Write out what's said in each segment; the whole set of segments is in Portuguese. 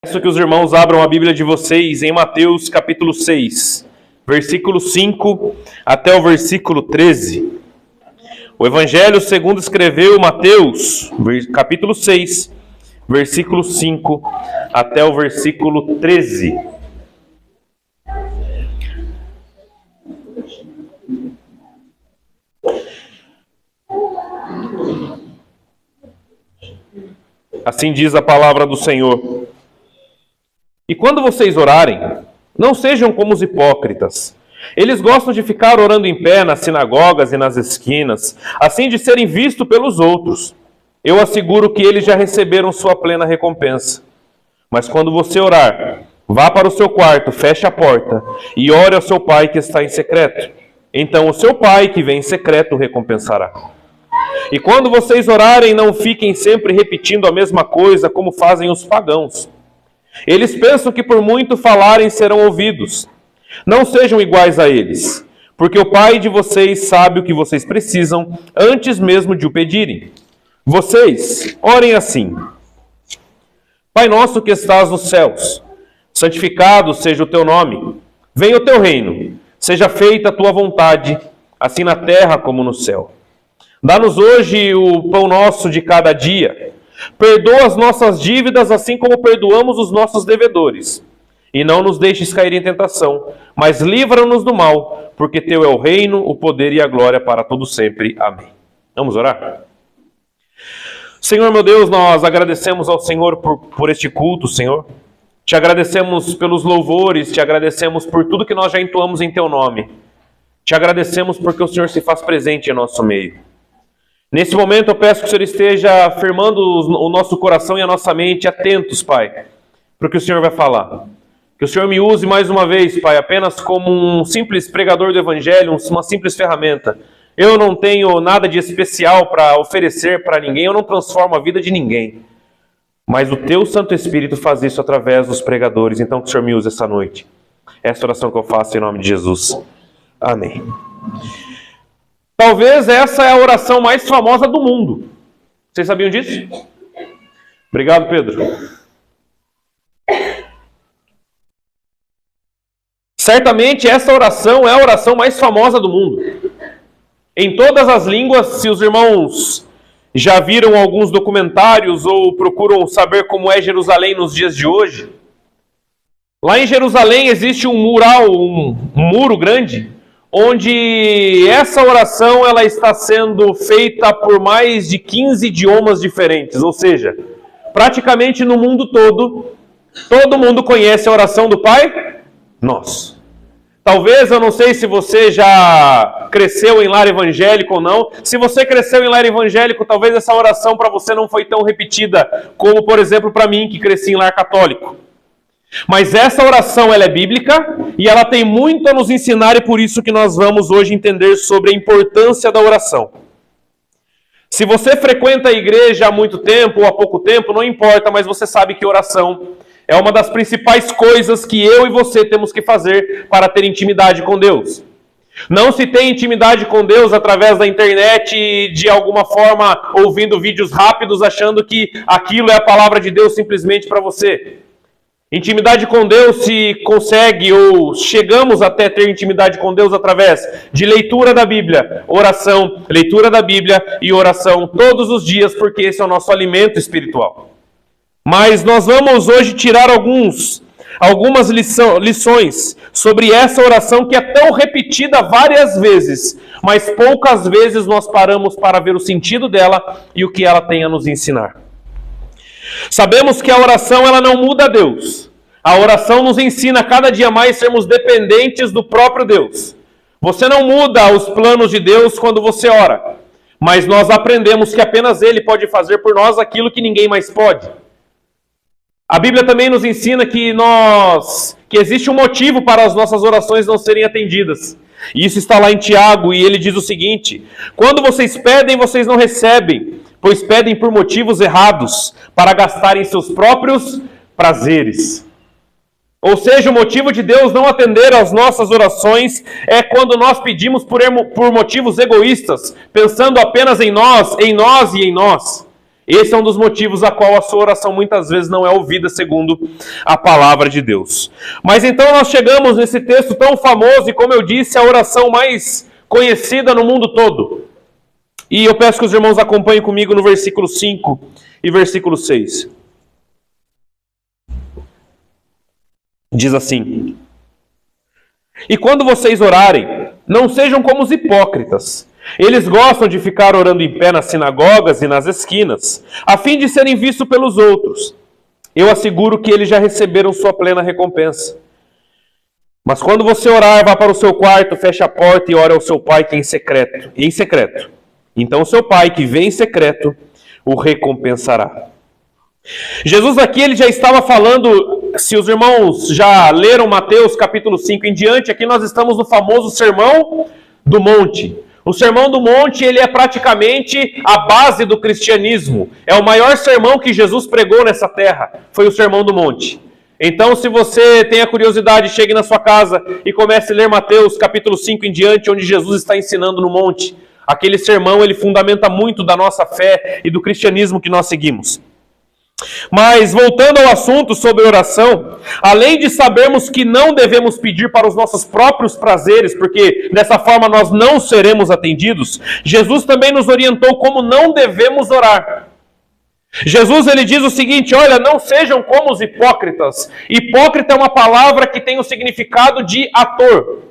Peço que os irmãos abram a Bíblia de vocês em Mateus capítulo 6, versículo 5 até o versículo 13. O Evangelho segundo escreveu Mateus, capítulo 6, versículo 5 até o versículo 13. Assim diz a palavra do Senhor. E quando vocês orarem, não sejam como os hipócritas. Eles gostam de ficar orando em pé nas sinagogas e nas esquinas, assim de serem vistos pelos outros. Eu asseguro que eles já receberam sua plena recompensa. Mas quando você orar, vá para o seu quarto, feche a porta e ore ao seu pai que está em secreto. Então o seu pai que vem em secreto o recompensará. E quando vocês orarem, não fiquem sempre repetindo a mesma coisa como fazem os pagãos. Eles pensam que por muito falarem serão ouvidos. Não sejam iguais a eles, porque o Pai de vocês sabe o que vocês precisam antes mesmo de o pedirem. Vocês orem assim: Pai nosso que estás nos céus, santificado seja o teu nome. Venha o teu reino, seja feita a tua vontade, assim na terra como no céu. Dá-nos hoje o pão nosso de cada dia. Perdoa as nossas dívidas, assim como perdoamos os nossos devedores. E não nos deixes cair em tentação, mas livra-nos do mal, porque teu é o reino, o poder e a glória para todo sempre. Amém. Vamos orar? Senhor, meu Deus, nós agradecemos ao Senhor por este culto, Senhor. Te agradecemos pelos louvores, te agradecemos por tudo que nós já entoamos em teu nome. Te agradecemos porque o Senhor se faz presente em nosso meio. Nesse momento eu peço que o Senhor esteja firmando o nosso coração e a nossa mente atentos, Pai, para o que o Senhor vai falar. Que o Senhor me use mais uma vez, Pai, apenas como um simples pregador do Evangelho, uma simples ferramenta. Eu não tenho nada de especial para oferecer para ninguém, eu não transformo a vida de ninguém. Mas o Teu Santo Espírito faz isso através dos pregadores, então que o Senhor me use essa noite. Essa oração que eu faço em nome de Jesus. Amém. Talvez essa é a oração mais famosa do mundo. Vocês sabiam disso? Obrigado, Pedro. Certamente essa oração é a oração mais famosa do mundo. Em todas as línguas, se os irmãos já viram alguns documentários ou procuram saber como é Jerusalém nos dias de hoje, lá em Jerusalém existe um mural, um muro grande, onde essa oração ela está sendo feita por mais de 15 idiomas diferentes, ou seja, praticamente no mundo todo mundo conhece a oração do Pai Nosso. Talvez, eu não sei se você já cresceu em lar evangélico ou não. Se você cresceu em lar evangélico, talvez essa oração para você não foi tão repetida como, por exemplo, para mim, que cresci em lar católico. Mas essa oração ela é bíblica e ela tem muito a nos ensinar, e por isso que nós vamos hoje entender sobre a importância da oração. Se você frequenta a igreja há muito tempo ou há pouco tempo, não importa, mas você sabe que oração é uma das principais coisas que eu e você temos que fazer para ter intimidade com Deus. Não se tem intimidade com Deus através da internet e de alguma forma ouvindo vídeos rápidos achando que aquilo é a palavra de Deus simplesmente para você. Intimidade com Deus se consegue ou chegamos até ter intimidade com Deus através de leitura da Bíblia, oração, leitura da Bíblia e oração todos os dias, porque esse é o nosso alimento espiritual. Mas nós vamos hoje tirar algumas lições sobre essa oração que é tão repetida várias vezes, mas poucas vezes nós paramos para ver o sentido dela e o que ela tem a nos ensinar. Sabemos que a oração ela não muda a Deus. A oração nos ensina a cada dia mais sermos dependentes do próprio Deus. Você não muda os planos de Deus quando você ora, mas nós aprendemos que apenas Ele pode fazer por nós aquilo que ninguém mais pode. A Bíblia também nos ensina que existe um motivo para as nossas orações não serem atendidas. E isso está lá em Tiago, e ele diz o seguinte: quando vocês pedem, vocês não recebem, pois pedem por motivos errados, para gastarem seus próprios prazeres. Ou seja, o motivo de Deus não atender às nossas orações é quando nós pedimos por motivos egoístas, pensando apenas em nós e em nós. Esse é um dos motivos a qual a sua oração muitas vezes não é ouvida segundo a palavra de Deus. Mas então nós chegamos nesse texto tão famoso e, como eu disse, a oração mais conhecida no mundo todo. E eu peço que os irmãos acompanhem comigo no versículo 5 e versículo 6. Diz assim: E quando vocês orarem, não sejam como os hipócritas. Eles gostam de ficar orando em pé nas sinagogas e nas esquinas, a fim de serem vistos pelos outros. Eu asseguro que eles já receberam sua plena recompensa. Mas quando você orar, vá para o seu quarto, feche a porta e ore ao seu pai que é em secreto. Então o seu pai que vê em secreto o recompensará. Jesus aqui ele já estava falando, se os irmãos já leram Mateus capítulo 5 em diante, aqui nós estamos no famoso Sermão do Monte. O Sermão do Monte ele é praticamente a base do cristianismo. É o maior sermão que Jesus pregou nessa terra, foi o Sermão do Monte. Então, se você tem a curiosidade, chegue na sua casa e comece a ler Mateus capítulo 5 em diante, onde Jesus está ensinando no monte. Aquele sermão ele fundamenta muito da nossa fé e do cristianismo que nós seguimos. Mas, voltando ao assunto sobre oração, além de sabermos que não devemos pedir para os nossos próprios prazeres, porque dessa forma nós não seremos atendidos, Jesus também nos orientou como não devemos orar. Jesus ele diz o seguinte: olha, não sejam como os hipócritas. Hipócrita é uma palavra que tem o significado de ator.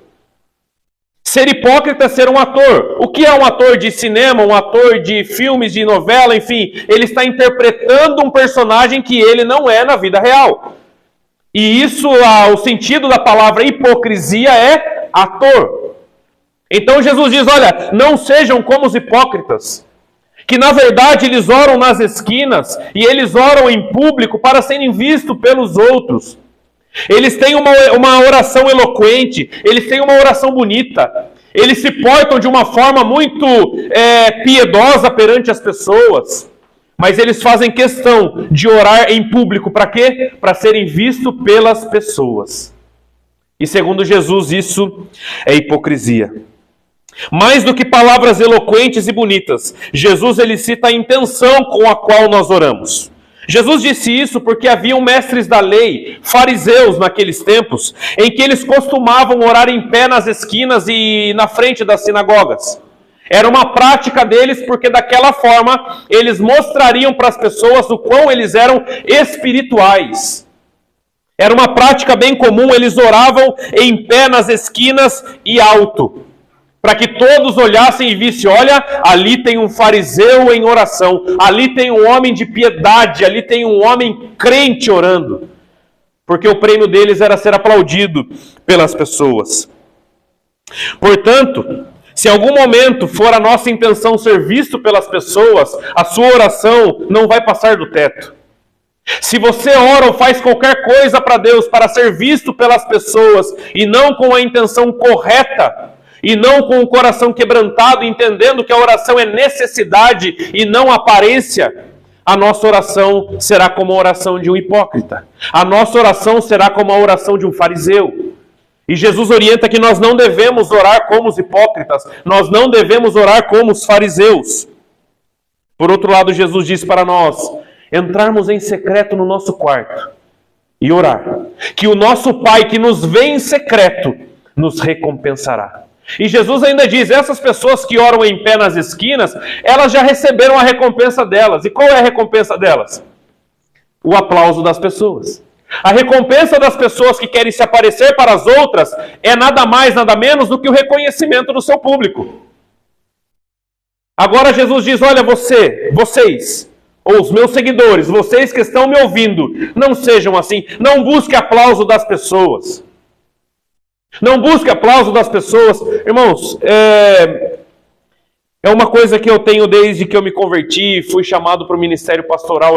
Ser hipócrita é ser um ator. O que é um ator de cinema, um ator de filmes, de novela, enfim? Ele está interpretando um personagem que ele não é na vida real. E isso, o sentido da palavra hipocrisia é ator. Então Jesus diz, olha, não sejam como os hipócritas, que na verdade eles oram nas esquinas e eles oram em público para serem vistos pelos outros. Eles têm uma oração eloquente, eles têm uma oração bonita, eles se portam de uma forma muito piedosa perante as pessoas, mas eles fazem questão de orar em público, para quê? Para serem vistos pelas pessoas. E segundo Jesus, isso é hipocrisia. Mais do que palavras eloquentes e bonitas, Jesus ele cita a intenção com a qual nós oramos. Jesus disse isso porque haviam mestres da lei, fariseus naqueles tempos, em que eles costumavam orar em pé nas esquinas e na frente das sinagogas. Era uma prática deles porque daquela forma eles mostrariam para as pessoas o quão eles eram espirituais. Era uma prática bem comum, eles oravam em pé nas esquinas e alto, para que todos olhassem e vissem, olha, ali tem um fariseu em oração, ali tem um homem de piedade, ali tem um homem crente orando. Porque o prêmio deles era ser aplaudido pelas pessoas. Portanto, se em algum momento for a nossa intenção ser visto pelas pessoas, a sua oração não vai passar do teto. Se você ora ou faz qualquer coisa para Deus para ser visto pelas pessoas e não com a intenção correta, e não com o coração quebrantado, entendendo que a oração é necessidade e não aparência, a nossa oração será como a oração de um hipócrita. A nossa oração será como a oração de um fariseu. E Jesus orienta que nós não devemos orar como os hipócritas, nós não devemos orar como os fariseus. Por outro lado, Jesus diz para nós entrarmos em secreto no nosso quarto e orar, que o nosso Pai que nos vê em secreto nos recompensará. E Jesus ainda diz, essas pessoas que oram em pé nas esquinas, elas já receberam a recompensa delas. E qual é a recompensa delas? O aplauso das pessoas. A recompensa das pessoas que querem se aparecer para as outras é nada mais, nada menos do que o reconhecimento do seu público. Agora Jesus diz, olha vocês, ou os meus seguidores, vocês que estão me ouvindo, não sejam assim, não busque aplauso das pessoas. Não busque aplauso das pessoas. Irmãos, é uma coisa que eu tenho desde que eu me converti, fui chamado para o ministério pastoral,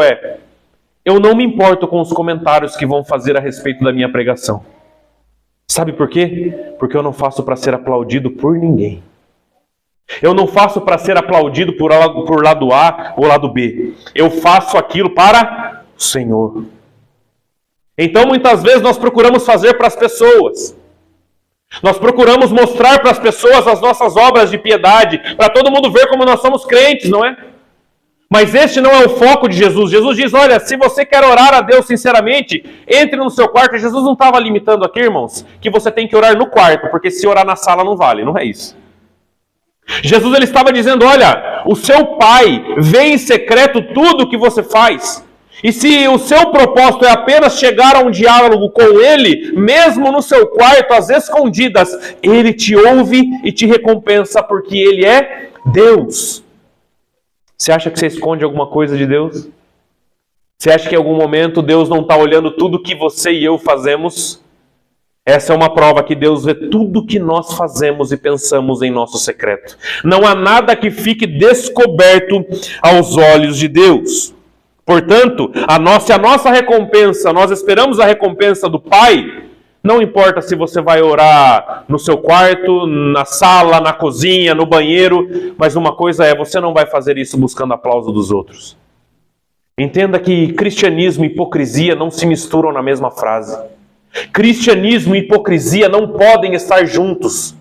eu não me importo com os comentários que vão fazer a respeito da minha pregação. Sabe por quê? Porque eu não faço para ser aplaudido por ninguém. Eu não faço para ser aplaudido por lado A ou lado B. Eu faço aquilo para o Senhor. Então muitas vezes nós procuramos fazer para as pessoas. Nós procuramos mostrar para as pessoas as nossas obras de piedade, para todo mundo ver como nós somos crentes, não é? Mas este não é o foco de Jesus. Jesus diz, olha, se você quer orar a Deus sinceramente, entre no seu quarto. Jesus não estava limitando aqui, irmãos, que você tem que orar no quarto, porque se orar na sala não vale, não é isso. Jesus ele estava dizendo, olha, o seu Pai vê em secreto tudo o que você faz. E se o seu propósito é apenas chegar a um diálogo com Ele, mesmo no seu quarto, às escondidas, Ele te ouve e te recompensa, porque Ele é Deus. Você acha que você esconde alguma coisa de Deus? Você acha que em algum momento Deus não está olhando tudo que você e eu fazemos? Essa é uma prova que Deus vê tudo que nós fazemos e pensamos em nosso secreto. Não há nada que fique descoberto aos olhos de Deus. Portanto, se a nossa recompensa, nós esperamos a recompensa do Pai, não importa se você vai orar no seu quarto, na sala, na cozinha, no banheiro, mas uma coisa é, você não vai fazer isso buscando aplauso dos outros. Entenda que cristianismo e hipocrisia não se misturam na mesma frase. Cristianismo e hipocrisia não podem estar juntos,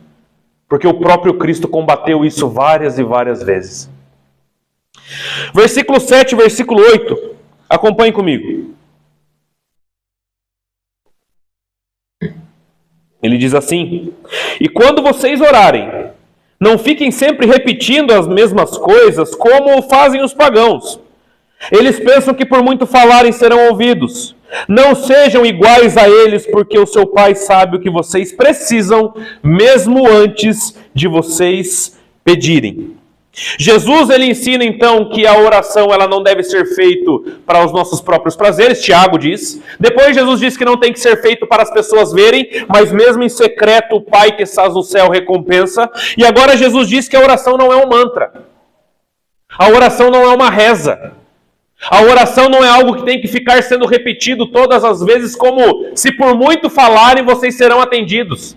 porque o próprio Cristo combateu isso várias e várias vezes. Versículo 7, versículo 8. Acompanhe comigo. Ele diz assim: e quando vocês orarem, não fiquem sempre repetindo as mesmas coisas como fazem os pagãos. Eles pensam que por muito falarem serão ouvidos. Não sejam iguais a eles, porque o seu Pai sabe o que vocês precisam, mesmo antes de vocês pedirem. Jesus ele ensina então que a oração ela não deve ser feita para os nossos próprios prazeres, Tiago diz. Depois Jesus diz que não tem que ser feito para as pessoas verem, mas mesmo em secreto o Pai que estás no céu recompensa. E agora Jesus diz que a oração não é um mantra. A oração não é uma reza. A oração não é algo que tem que ficar sendo repetido todas as vezes, como se por muito falarem vocês serão atendidos.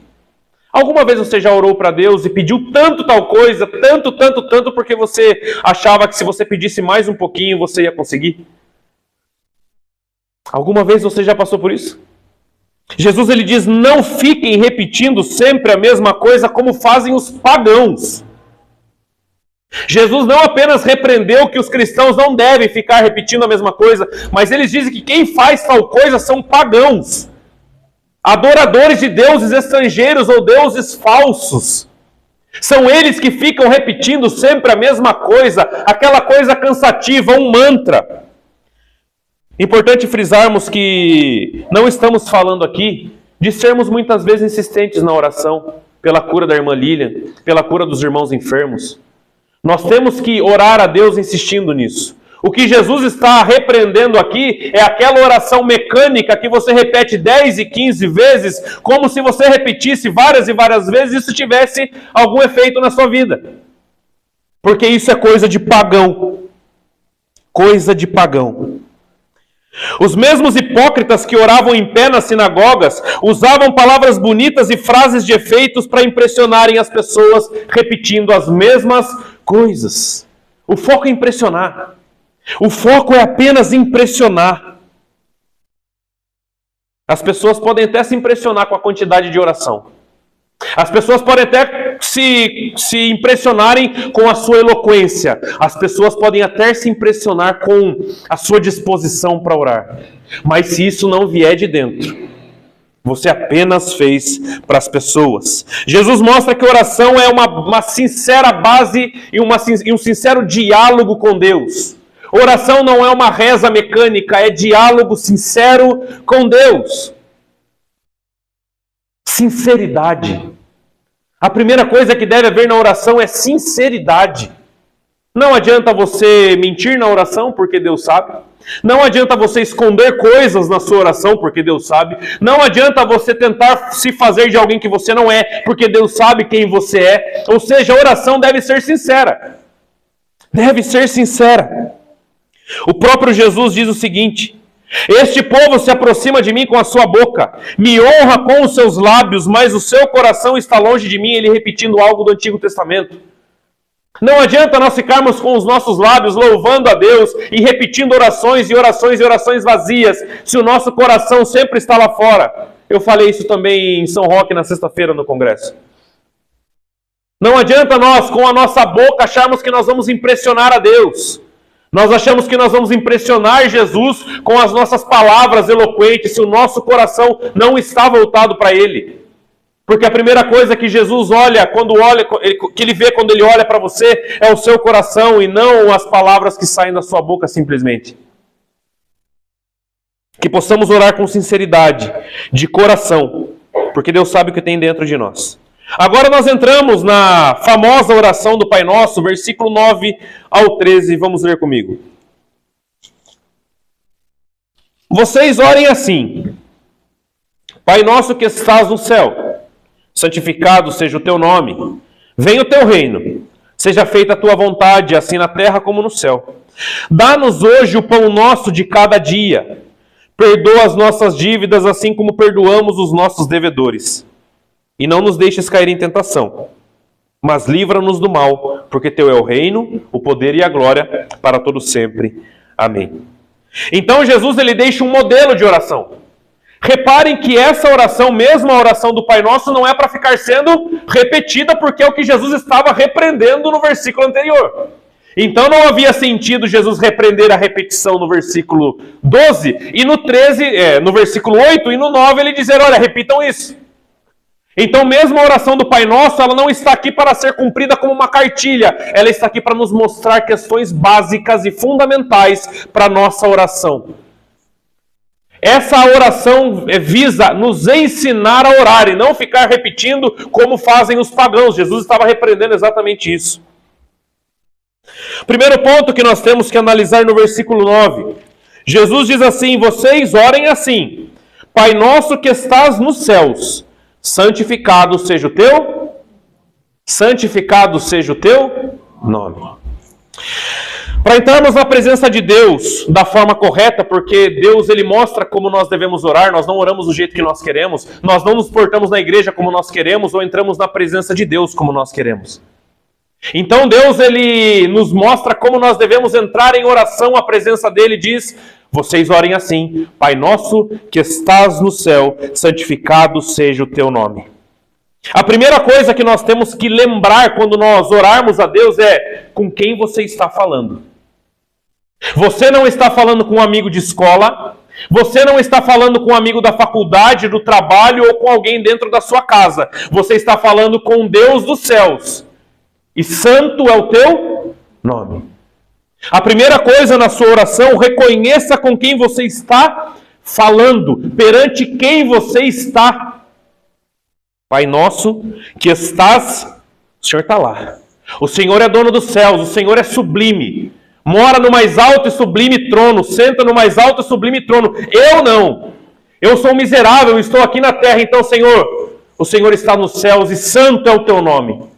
Alguma vez você já orou para Deus e pediu tanto tal coisa, tanto, porque você achava que se você pedisse mais um pouquinho você ia conseguir? Alguma vez você já passou por isso? Jesus ele diz, não fiquem repetindo sempre a mesma coisa como fazem os pagãos. Jesus não apenas repreendeu que os cristãos não devem ficar repetindo a mesma coisa, mas eles dizem que quem faz tal coisa são pagãos. Adoradores de deuses estrangeiros ou deuses falsos. São eles que ficam repetindo sempre a mesma coisa, aquela coisa cansativa, um mantra. Importante frisarmos que não estamos falando aqui de sermos muitas vezes insistentes na oração, pela cura da irmã Lilian, pela cura dos irmãos enfermos. Nós temos que orar a Deus insistindo nisso. O que Jesus está repreendendo aqui é aquela oração mecânica que você repete 10 e 15 vezes, como se você repetisse várias e várias vezes e isso tivesse algum efeito na sua vida. Porque isso é coisa de pagão. Coisa de pagão. Os mesmos hipócritas que oravam em pé nas sinagogas usavam palavras bonitas e frases de efeitos para impressionarem as pessoas, repetindo as mesmas coisas. O foco é impressionar. O foco é apenas impressionar. As pessoas podem até se impressionar com a quantidade de oração. As pessoas podem até se impressionarem com a sua eloquência. As pessoas podem até se impressionar com a sua disposição para orar. Mas se isso não vier de dentro, você apenas fez para as pessoas. Jesus mostra que oração é uma sincera base e um sincero diálogo com Deus. Oração não é uma reza mecânica, é diálogo sincero com Deus. Sinceridade. A primeira coisa que deve haver na oração é sinceridade. Não adianta você mentir na oração, porque Deus sabe. Não adianta você esconder coisas na sua oração, porque Deus sabe. Não adianta você tentar se fazer de alguém que você não é, porque Deus sabe quem você é. Ou seja, a oração deve ser sincera. Deve ser sincera. O próprio Jesus diz o seguinte: este povo se aproxima de mim com a sua boca, me honra com os seus lábios, mas o seu coração está longe de mim. Ele repetindo algo do Antigo Testamento. Não adianta nós ficarmos com os nossos lábios louvando a Deus e repetindo orações e orações e orações vazias, se o nosso coração sempre está lá fora. Eu falei isso também em São Roque na sexta-feira no congresso. Não adianta nós com a nossa boca acharmos que nós vamos impressionar a Deus. Nós achamos que nós vamos impressionar Jesus com as nossas palavras eloquentes, se o nosso coração não está voltado para Ele. Porque a primeira coisa que Jesus que Ele vê quando Ele olha para você, é o seu coração e não as palavras que saem da sua boca simplesmente. Que possamos orar com sinceridade, de coração, porque Deus sabe o que tem dentro de nós. Agora nós entramos na famosa oração do Pai Nosso, versículo 9 ao 13, vamos ler comigo. Vocês orem assim: Pai nosso que estás no céu, santificado seja o teu nome, venha o teu reino, seja feita a tua vontade, assim na terra como no céu. Dá-nos hoje o pão nosso de cada dia, perdoa as nossas dívidas assim como perdoamos os nossos devedores. E não nos deixes cair em tentação, mas livra-nos do mal, porque teu é o reino, o poder e a glória para todo sempre. Amém. Então Jesus ele deixa um modelo de oração. Reparem que essa oração, mesmo a oração do Pai Nosso, não é para ficar sendo repetida, porque é o que Jesus estava repreendendo no versículo anterior. Então não havia sentido Jesus repreender a repetição no versículo 12, e no versículo 8 e no 9 ele dizer, olha, repitam isso. Então mesmo a oração do Pai Nosso, ela não está aqui para ser cumprida como uma cartilha, ela está aqui para nos mostrar questões básicas e fundamentais para a nossa oração. Essa oração visa nos ensinar a orar e não ficar repetindo como fazem os pagãos. Jesus estava repreendendo exatamente isso. Primeiro ponto que nós temos que analisar no versículo 9. Jesus diz assim, vocês orem assim, Pai nosso que estás nos céus, santificado seja o teu nome. Para entrarmos na presença de Deus da forma correta, porque Deus ele mostra como nós devemos orar, nós não oramos do jeito que nós queremos, nós não nos portamos na igreja como nós queremos, ou entramos na presença de Deus como nós queremos. Então Deus ele nos mostra como nós devemos entrar em oração à presença dele, diz, vocês orem assim, Pai nosso que estás no céu, santificado seja o teu nome. A primeira coisa que nós temos que lembrar quando nós orarmos a Deus é com quem você está falando. Você não está falando com um amigo de escola, você não está falando com um amigo da faculdade, do trabalho ou com alguém dentro da sua casa. Você está falando com Deus dos céus. E santo é o teu nome. A primeira coisa na sua oração, reconheça com quem você está falando, perante quem você está. Pai nosso que estás, o Senhor está lá. O Senhor é dono dos céus, o Senhor é sublime. Mora no mais alto e sublime trono, senta no mais alto e sublime trono. Eu não. Eu sou miserável, estou aqui na terra. Então, Senhor, o Senhor está nos céus e santo é o teu nome.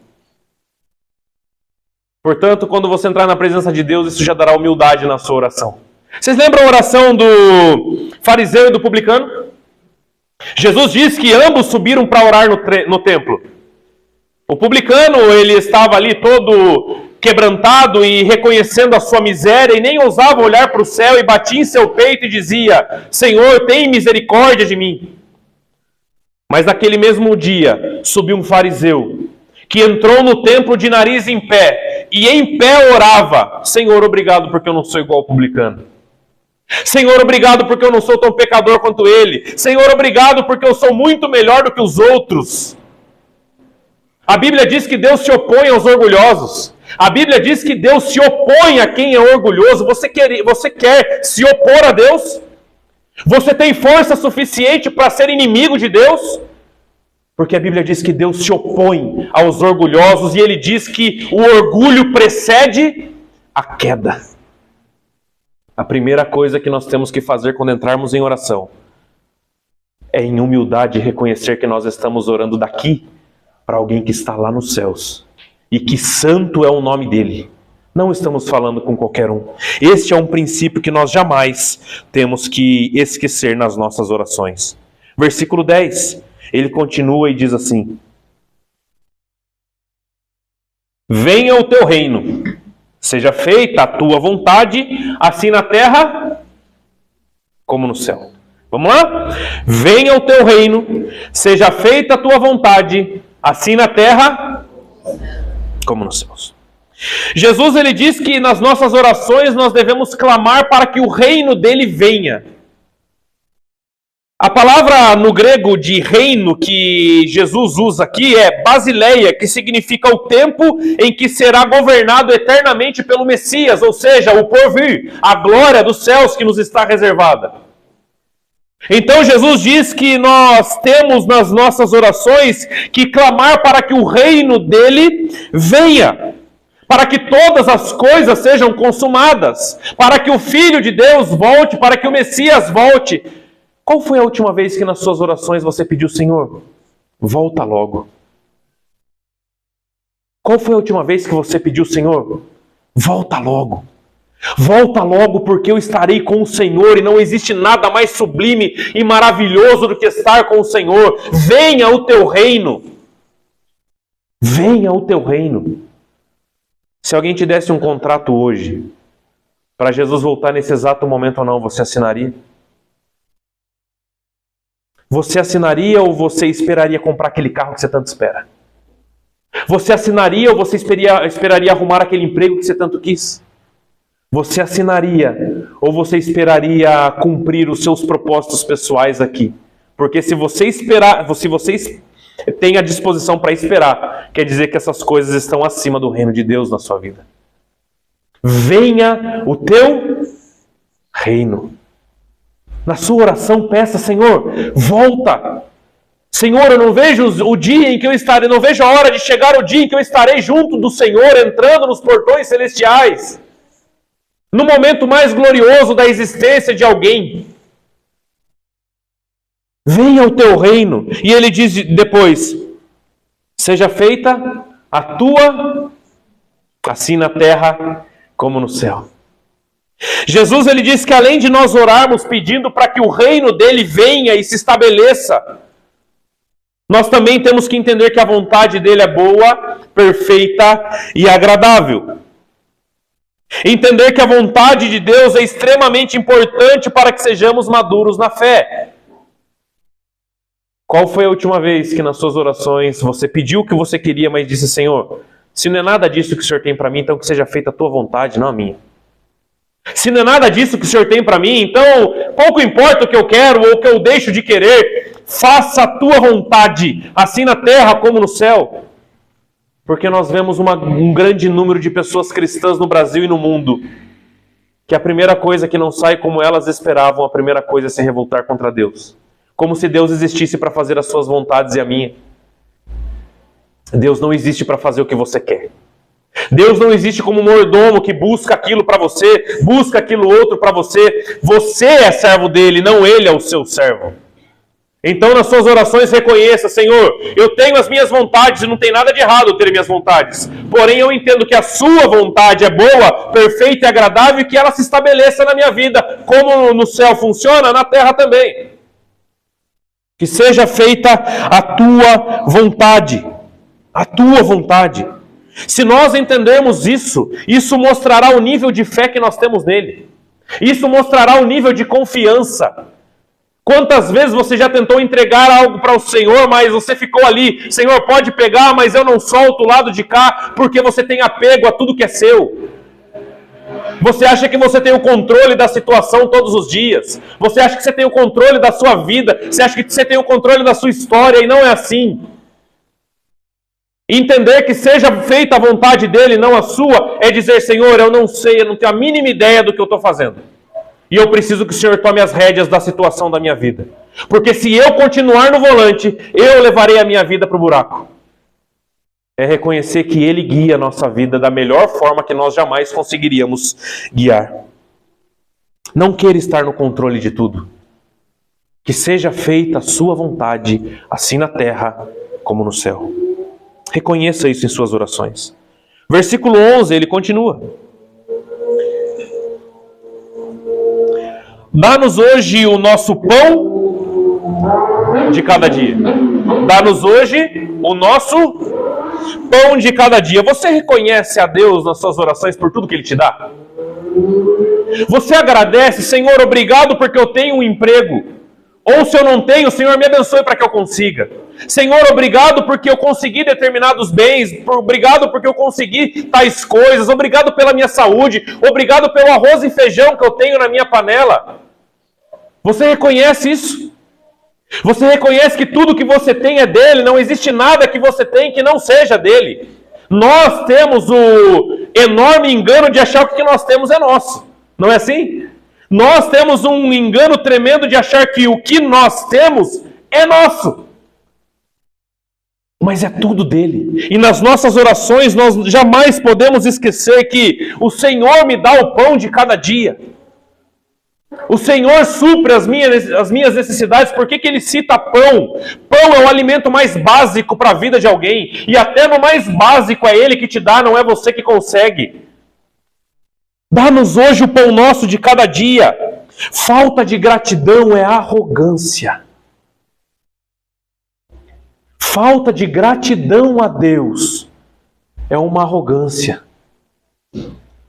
Portanto, quando você entrar na presença de Deus, isso já dará humildade na sua oração. Vocês lembram a oração do fariseu e do publicano? Jesus diz que ambos subiram para orar no templo. O publicano, ele estava ali todo quebrantado e reconhecendo a sua miséria e nem ousava olhar para o céu e batia em seu peito e dizia, Senhor, tem misericórdia de mim. Mas naquele mesmo dia subiu um fariseu que entrou no templo de nariz em pé e em pé orava, Senhor, obrigado porque eu não sou igual ao publicano. Senhor, obrigado porque eu não sou tão pecador quanto ele. Senhor, obrigado porque eu sou muito melhor do que os outros. A Bíblia diz que Deus se opõe aos orgulhosos. A Bíblia diz que Deus se opõe a quem é orgulhoso. Você quer se opor a Deus? Você tem força suficiente para ser inimigo de Deus? Porque a Bíblia diz que Deus se opõe aos orgulhosos e ele diz que o orgulho precede a queda. A primeira coisa que nós temos que fazer quando entrarmos em oração é em humildade reconhecer que nós estamos orando daqui para alguém que está lá nos céus e que santo é o nome dele. Não estamos falando com qualquer um. Este é um princípio que nós jamais temos que esquecer nas nossas orações. Versículo 10, ele continua e diz assim: venha o teu reino, seja feita a tua vontade, assim na terra como no céu. Vamos lá? Venha o teu reino, seja feita a tua vontade, assim na terra como nos céus. Jesus ele diz que nas nossas orações nós devemos clamar para que o reino dele venha. A palavra no grego de reino que Jesus usa aqui é basileia, que significa o tempo em que será governado eternamente pelo Messias, ou seja, o porvir, a glória dos céus que nos está reservada. Então Jesus diz que nós temos nas nossas orações que clamar para que o reino dele venha, para que todas as coisas sejam consumadas, para que o Filho de Deus volte, para que o Messias volte. Qual foi a última vez que nas suas orações você pediu, Senhor, volta logo? Qual foi a última vez que você pediu, Senhor, volta logo? Volta logo, porque eu estarei com o Senhor e não existe nada mais sublime e maravilhoso do que estar com o Senhor. Venha o teu reino. Venha o teu reino. Se alguém te desse um contrato hoje, para Jesus voltar nesse exato momento ou não, você assinaria? Você assinaria ou você esperaria comprar aquele carro que você tanto espera? Você assinaria ou você esperaria arrumar aquele emprego que você tanto quis? Você assinaria ou você esperaria cumprir os seus propósitos pessoais aqui? Porque se você esperar, se você tem a disposição para esperar, quer dizer que essas coisas estão acima do reino de Deus na sua vida. Venha o teu reino. Na sua oração, peça, Senhor, volta. Senhor, eu não vejo o dia em que eu estarei, não vejo a hora de chegar o dia em que eu estarei junto do Senhor, entrando nos portões celestiais. No momento mais glorioso da existência de alguém. Venha o teu reino. E ele diz depois, seja feita a tua, assim na terra como no céu. Jesus ele diz que além de nós orarmos pedindo para que o reino dele venha e se estabeleça, nós também temos que entender que a vontade dele é boa, perfeita e agradável. Entender que a vontade de Deus é extremamente importante para que sejamos maduros na fé. Qual foi a última vez que nas suas orações você pediu o que você queria, mas disse, Senhor, se não é nada disso que o Senhor tem para mim, então que seja feita a tua vontade, não a minha. Se não é nada disso que o Senhor tem para mim, então pouco importa o que eu quero ou o que eu deixo de querer, faça a tua vontade, assim na terra como no céu. Porque nós vemos um grande número de pessoas cristãs no Brasil e no mundo, que a primeira coisa que não sai como elas esperavam, a primeira coisa é se revoltar contra Deus. Como se Deus existisse para fazer as suas vontades e a minha. Deus não existe para fazer o que você quer. Deus não existe como um mordomo que busca aquilo para você, busca aquilo outro para você. Você é servo dele, não ele é o seu servo. Então nas suas orações reconheça, Senhor, eu tenho as minhas vontades e não tem nada de errado eu ter minhas vontades. Porém eu entendo que a sua vontade é boa, perfeita e agradável e que ela se estabeleça na minha vida. Como no céu funciona, na terra também. Que seja feita a tua vontade. A tua vontade. Se nós entendermos isso, isso mostrará o nível de fé que nós temos nele. Isso mostrará o nível de confiança. Quantas vezes você já tentou entregar algo para o Senhor, mas você ficou ali, Senhor, pode pegar, mas eu não solto o lado de cá, porque você tem apego a tudo que é seu. Você acha que você tem o controle da situação todos os dias. Você acha que você tem o controle da sua vida. Você acha que você tem o controle da sua história, e não é assim. Entender que seja feita a vontade dele, não a sua, é dizer, Senhor, eu não sei, eu não tenho a mínima ideia do que eu estou fazendo. E eu preciso que o Senhor tome as rédeas da situação da minha vida. Porque se eu continuar no volante, eu levarei a minha vida para o buraco. É reconhecer que Ele guia a nossa vida da melhor forma que nós jamais conseguiríamos guiar. Não queira estar no controle de tudo. Que seja feita a sua vontade, assim na terra como no céu. Reconheça isso em suas orações. Versículo 11, ele continua. Dá-nos hoje o nosso pão de cada dia. Dá-nos hoje o nosso pão de cada dia. Você reconhece a Deus nas suas orações por tudo que Ele te dá? Você agradece, Senhor, obrigado porque eu tenho um emprego. Ou se eu não tenho, Senhor, me abençoe para que eu consiga. Senhor, obrigado porque eu consegui determinados bens, obrigado porque eu consegui tais coisas, obrigado pela minha saúde, obrigado pelo arroz e feijão que eu tenho na minha panela. Você reconhece isso? Você reconhece que tudo que você tem é dele, não existe nada que você tem que não seja dele. Nós temos o enorme engano de achar que o que nós temos é nosso. Não é assim? Nós temos um engano tremendo de achar que o que nós temos é nosso. Mas é tudo dele. E nas nossas orações nós jamais podemos esquecer que o Senhor me dá o pão de cada dia. O Senhor supre as minhas necessidades. Por que Ele cita pão? Pão é o alimento mais básico para a vida de alguém. E até no mais básico é Ele que te dá, não é você que consegue. Dá-nos hoje o pão nosso de cada dia. Falta de gratidão é arrogância. Falta de gratidão a Deus é uma arrogância.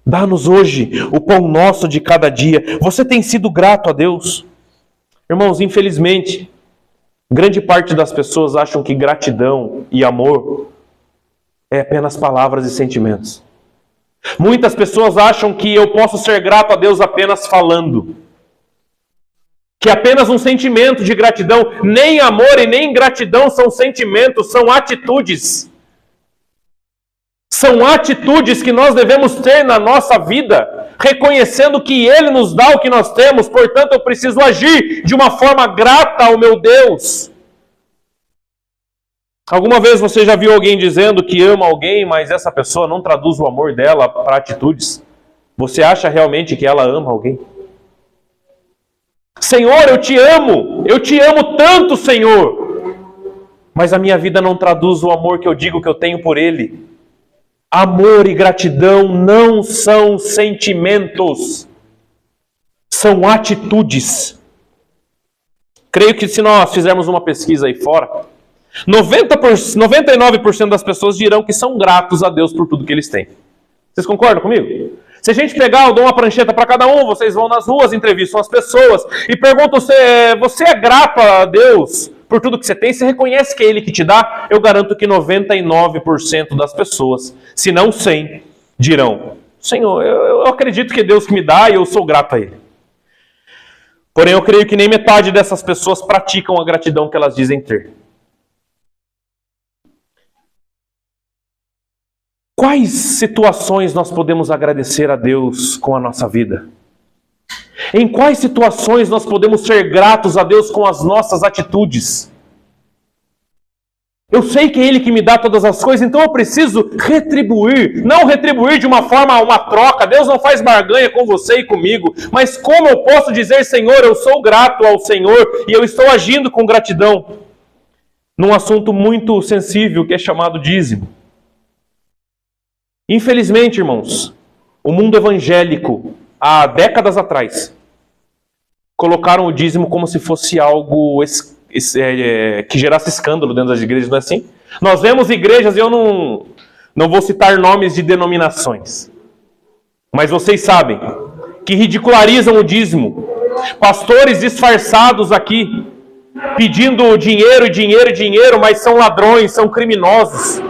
Dá-nos hoje o pão nosso de cada dia. Você tem sido grato a Deus? Irmãos, infelizmente, grande parte das pessoas acham que gratidão e amor é apenas palavras e sentimentos. Muitas pessoas acham que eu posso ser grato a Deus apenas falando. Que apenas um sentimento de gratidão, nem amor e nem gratidão são sentimentos, são atitudes. São atitudes que nós devemos ter na nossa vida, reconhecendo que Ele nos dá o que nós temos, portanto eu preciso agir de uma forma grata ao meu Deus. Alguma vez você já viu alguém dizendo que ama alguém, mas essa pessoa não traduz o amor dela para atitudes? Você acha realmente que ela ama alguém? Senhor, eu te amo tanto, Senhor, mas a minha vida não traduz o amor que eu digo que eu tenho por Ele. Amor e gratidão não são sentimentos, são atitudes. Creio que se nós fizermos uma pesquisa aí fora, 99% das pessoas dirão que são gratos a Deus por tudo que eles têm. Vocês concordam comigo? Se a gente pegar, eu dou uma prancheta para cada um, vocês vão nas ruas, entrevistam as pessoas e perguntam se você é grato a Deus por tudo que você tem, você reconhece que é Ele que te dá? Eu garanto que 99% das pessoas, se não 100, dirão: Senhor, eu acredito que é Deus que me dá e eu sou grato a Ele. Porém, eu creio que nem metade dessas pessoas praticam a gratidão que elas dizem ter. Quais situações nós podemos agradecer a Deus com a nossa vida? Em quais situações nós podemos ser gratos a Deus com as nossas atitudes? Eu sei que é Ele que me dá todas as coisas, então eu preciso retribuir. Não retribuir de uma forma, uma troca. Deus não faz barganha com você e comigo. Mas como eu posso dizer, Senhor, eu sou grato ao Senhor e eu estou agindo com gratidão? Num assunto muito sensível que é chamado dízimo. Infelizmente, irmãos, o mundo evangélico, há décadas atrás, colocaram o dízimo como se fosse algo que gerasse escândalo dentro das igrejas, não é assim? Nós vemos igrejas, e eu não vou citar nomes de denominações, mas vocês sabem, que ridicularizam o dízimo. Pastores disfarçados aqui, pedindo dinheiro, dinheiro, dinheiro, mas são ladrões, são criminosos.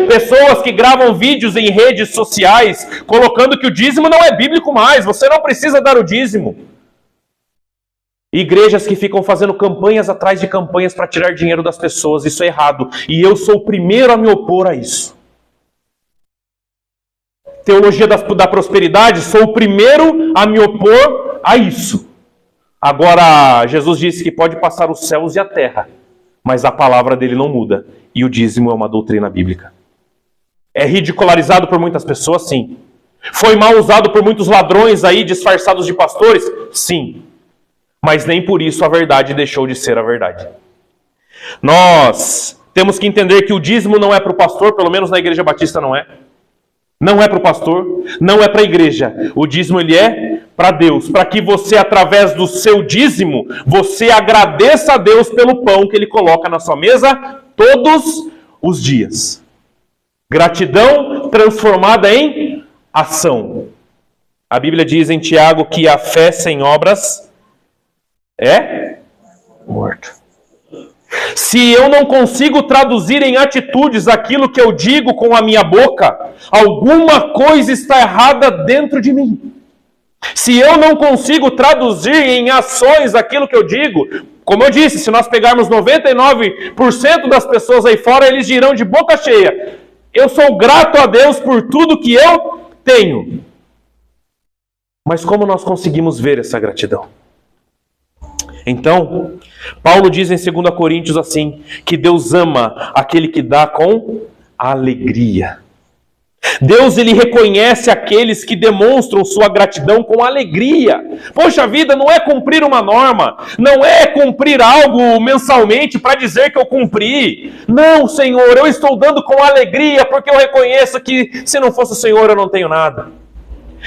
Pessoas que gravam vídeos em redes sociais colocando que o dízimo não é bíblico mais, você não precisa dar o dízimo. Igrejas que ficam fazendo campanhas atrás de campanhas para tirar dinheiro das pessoas, isso é errado. E eu sou o primeiro a me opor a isso. Teologia da prosperidade, sou o primeiro a me opor a isso. Agora, Jesus disse que pode passar os céus e a terra, mas a palavra dele não muda. E o dízimo é uma doutrina bíblica. É ridicularizado por muitas pessoas? Sim. Foi mal usado por muitos ladrões aí, disfarçados de pastores? Sim. Mas nem por isso a verdade deixou de ser a verdade. Nós temos que entender que o dízimo não é para o pastor, pelo menos na Igreja Batista não é. Não é para o pastor, não é para a igreja. O dízimo ele é para Deus, para que você, através do seu dízimo, você agradeça a Deus pelo pão que Ele coloca na sua mesa todos os dias. Gratidão transformada em ação. A Bíblia diz em Tiago que a fé sem obras é morto. Se eu não consigo traduzir em atitudes aquilo que eu digo com a minha boca, alguma coisa está errada dentro de mim. Se eu não consigo traduzir em ações aquilo que eu digo, como eu disse, se nós pegarmos 99% das pessoas aí fora, eles dirão de boca cheia: eu sou grato a Deus por tudo que eu tenho. Mas como nós conseguimos ver essa gratidão? Então, Paulo diz em 2 Coríntios assim, que Deus ama aquele que dá com alegria. Deus, ele reconhece aqueles que demonstram sua gratidão com alegria. Poxa vida, não é cumprir uma norma, não é cumprir algo mensalmente para dizer que eu cumpri. Não, Senhor, eu estou dando com alegria porque eu reconheço que se não fosse o Senhor eu não tenho nada.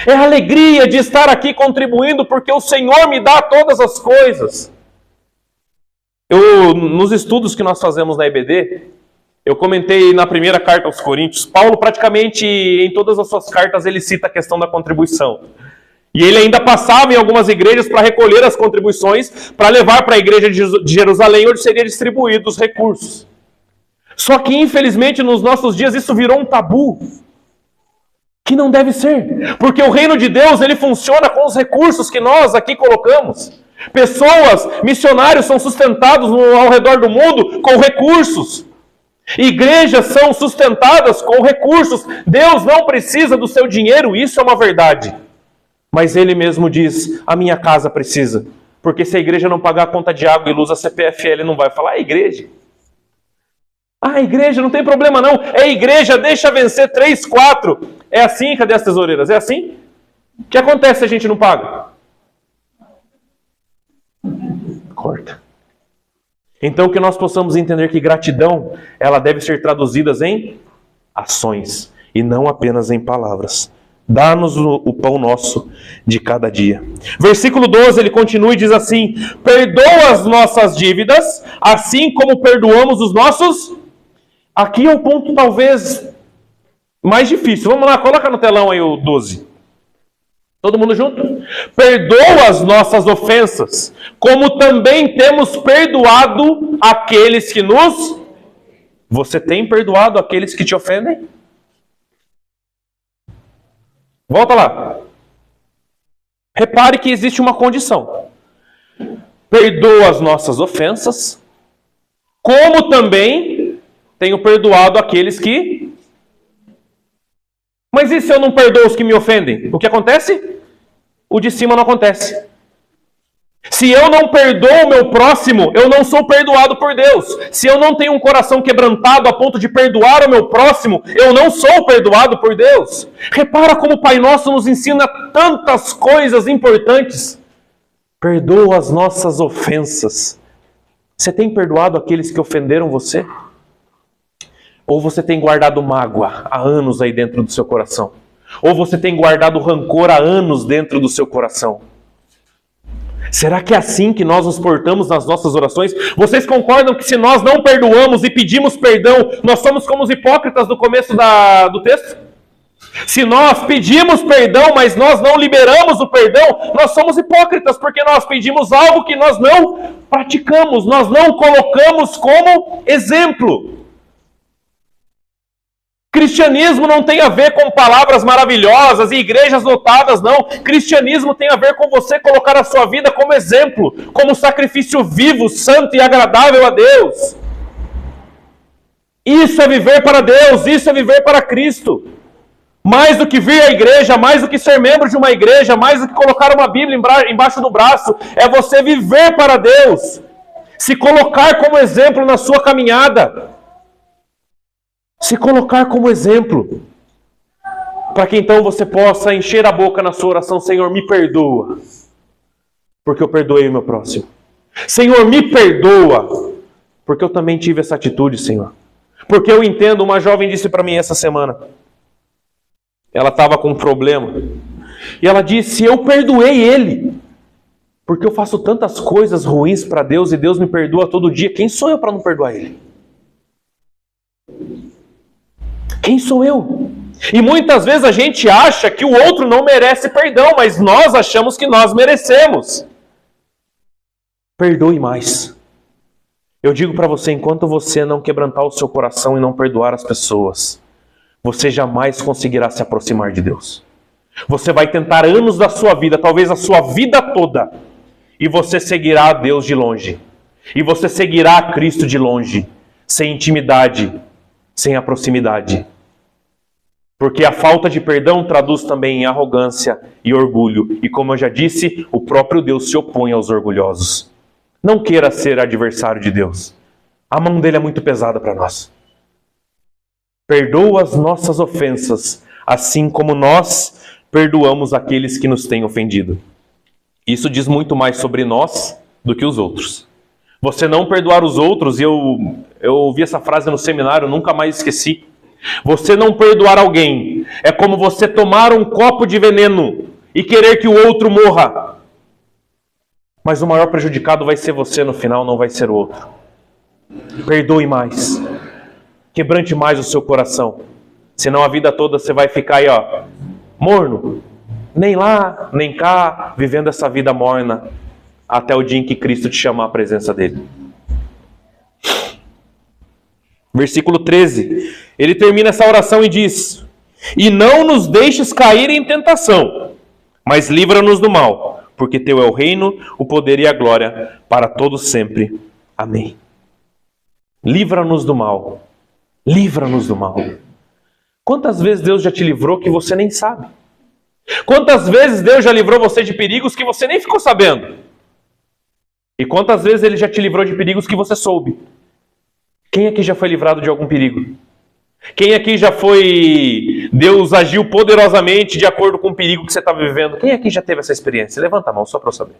É a alegria de estar aqui contribuindo porque o Senhor me dá todas as coisas. Nos estudos que nós fazemos na EBD, eu comentei na primeira carta aos Coríntios, Paulo praticamente em todas as suas cartas ele cita a questão da contribuição. E ele ainda passava em algumas igrejas para recolher as contribuições, para levar para a igreja de Jerusalém, onde seriam distribuídos os recursos. Só que infelizmente nos nossos dias isso virou um tabu. Que não deve ser, porque o reino de Deus ele funciona com os recursos que nós aqui colocamos. Pessoas, missionários são sustentados ao redor do mundo com recursos. Igrejas são sustentadas com recursos. Deus não precisa do seu dinheiro, isso é uma verdade. Mas ele mesmo diz, a minha casa precisa. Porque se a igreja não pagar a conta de água e luz, a CPFL não vai falar, igreja. Ah, igreja, não tem problema não. É igreja, deixa vencer 3, 4. É assim, cadê as tesoureiras? É assim? O que acontece se a gente não paga? Corta. Então que nós possamos entender que gratidão, ela deve ser traduzida em ações e não apenas em palavras. Dá-nos o pão nosso de cada dia. Versículo 12, ele continua e diz assim: perdoa as nossas dívidas, assim como perdoamos os nossos... Aqui é o ponto talvez mais difícil. Vamos lá, coloca no telão aí o 12. Todo mundo junto? Perdoa as nossas ofensas, como também temos perdoado aqueles que nos... Você tem perdoado aqueles que te ofendem? Volta lá. Repare que existe uma condição. Perdoa as nossas ofensas, como também tenho perdoado aqueles que... Mas e se eu não perdoo os que me ofendem? O que acontece? O de cima não acontece. Se eu não perdoo o meu próximo, eu não sou perdoado por Deus. Se eu não tenho um coração quebrantado a ponto de perdoar o meu próximo, eu não sou perdoado por Deus. Repara como o Pai Nosso nos ensina tantas coisas importantes. Perdoa as nossas ofensas. Você tem perdoado aqueles que ofenderam você? Ou você tem guardado mágoa há anos aí dentro do seu coração? Ou você tem guardado rancor há anos dentro do seu coração? Será que é assim que nós nos portamos nas nossas orações? Vocês concordam que se nós não perdoamos e pedimos perdão, nós somos como os hipócritas do começo do texto? Se nós pedimos perdão, mas nós não liberamos o perdão, nós somos hipócritas, porque nós pedimos algo que nós não praticamos, nós não colocamos como exemplo. Cristianismo não tem a ver com palavras maravilhosas e igrejas lotadas, não. Cristianismo tem a ver com você colocar a sua vida como exemplo, como sacrifício vivo, santo e agradável a Deus. Isso é viver para Deus, isso é viver para Cristo. Mais do que vir à igreja, mais do que ser membro de uma igreja, mais do que colocar uma Bíblia embaixo do braço, é você viver para Deus. Se colocar como exemplo na sua caminhada. Se colocar como exemplo, para que então você possa encher a boca na sua oração: Senhor, me perdoa, porque eu perdoei o meu próximo. Senhor, me perdoa, porque eu também tive essa atitude, Senhor. Porque eu entendo, uma jovem disse para mim essa semana, ela estava com um problema, e ela disse: eu perdoei ele, porque eu faço tantas coisas ruins para Deus, e Deus me perdoa todo dia. Quem sou eu para não perdoar ele? Quem sou eu? E muitas vezes a gente acha que o outro não merece perdão, mas nós achamos que nós merecemos. Perdoe mais. Eu digo para você, enquanto você não quebrantar o seu coração e não perdoar as pessoas, você jamais conseguirá se aproximar de Deus. Você vai tentar anos da sua vida, talvez a sua vida toda, e você seguirá a Deus de longe. E você seguirá a Cristo de longe, sem intimidade, sem a proximidade. Porque a falta de perdão traduz também em arrogância e orgulho. E como eu já disse, o próprio Deus se opõe aos orgulhosos. Não queira ser adversário de Deus. A mão dele é muito pesada para nós. Perdoa as nossas ofensas, assim como nós perdoamos aqueles que nos têm ofendido. Isso diz muito mais sobre nós do que os outros. Você não perdoar os outros, e eu ouvi essa frase no seminário, nunca mais esqueci. Você não perdoar alguém é como você tomar um copo de veneno e querer que o outro morra. Mas o maior prejudicado vai ser você no final, não vai ser o outro. Perdoe mais. Quebrante mais o seu coração. Senão a vida toda você vai ficar aí, morno. Nem lá, nem cá, vivendo essa vida morna. Até o dia em que Cristo te chamar à presença dele. Versículo 13. Ele termina essa oração e diz: E não nos deixes cair em tentação, mas livra-nos do mal, porque teu é o reino, o poder e a glória para todos sempre. Amém. Livra-nos do mal. Livra-nos do mal. Quantas vezes Deus já te livrou que você nem sabe? Quantas vezes Deus já livrou você de perigos que você nem ficou sabendo? E quantas vezes Ele já te livrou de perigos que você soube? Quem aqui já foi livrado de algum perigo? Quem aqui já foi... Deus agiu poderosamente de acordo com o perigo que você estava vivendo? Quem aqui já teve essa experiência? Levanta a mão só para eu saber.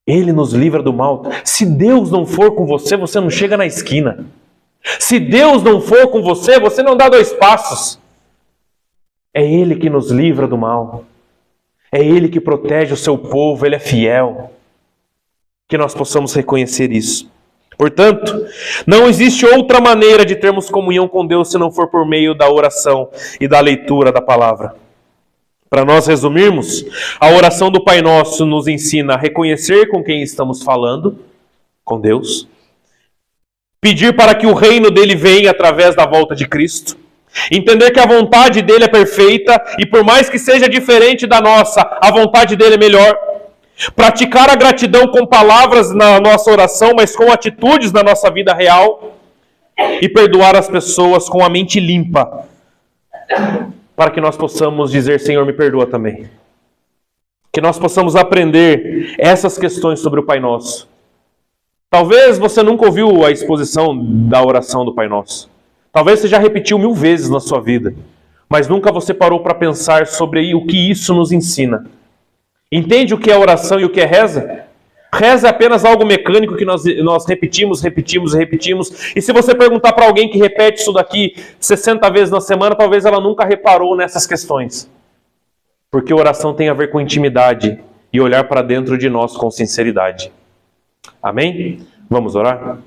Ele nos livra do mal. Se Deus não for com você, você não chega na esquina. Se Deus não for com você, você não dá 2 passos. É Ele que nos livra do mal. É Ele que protege o seu povo. Ele é fiel. Que nós possamos reconhecer isso. Portanto, não existe outra maneira de termos comunhão com Deus se não for por meio da oração e da leitura da palavra. Para nós resumirmos, a oração do Pai Nosso nos ensina a reconhecer com quem estamos falando, com Deus, pedir para que o reino dele venha através da volta de Cristo, entender que a vontade dele é perfeita e por mais que seja diferente da nossa, a vontade dele é melhor. Praticar a gratidão com palavras na nossa oração, mas com atitudes na nossa vida real. E perdoar as pessoas com a mente limpa, para que nós possamos dizer: Senhor, me perdoa também. Que nós possamos aprender essas questões sobre o Pai Nosso. Talvez você nunca ouviu a exposição da oração do Pai Nosso. Talvez você já repetiu 1000 vezes na sua vida, mas nunca você parou para pensar sobre o que isso nos ensina. Entende o que é oração e o que é reza? Reza é apenas algo mecânico que nós repetimos. E se você perguntar para alguém que repete isso daqui 60 vezes na semana, talvez ela nunca reparou nessas questões. Porque oração tem a ver com intimidade e olhar para dentro de nós com sinceridade. Amém? Vamos orar?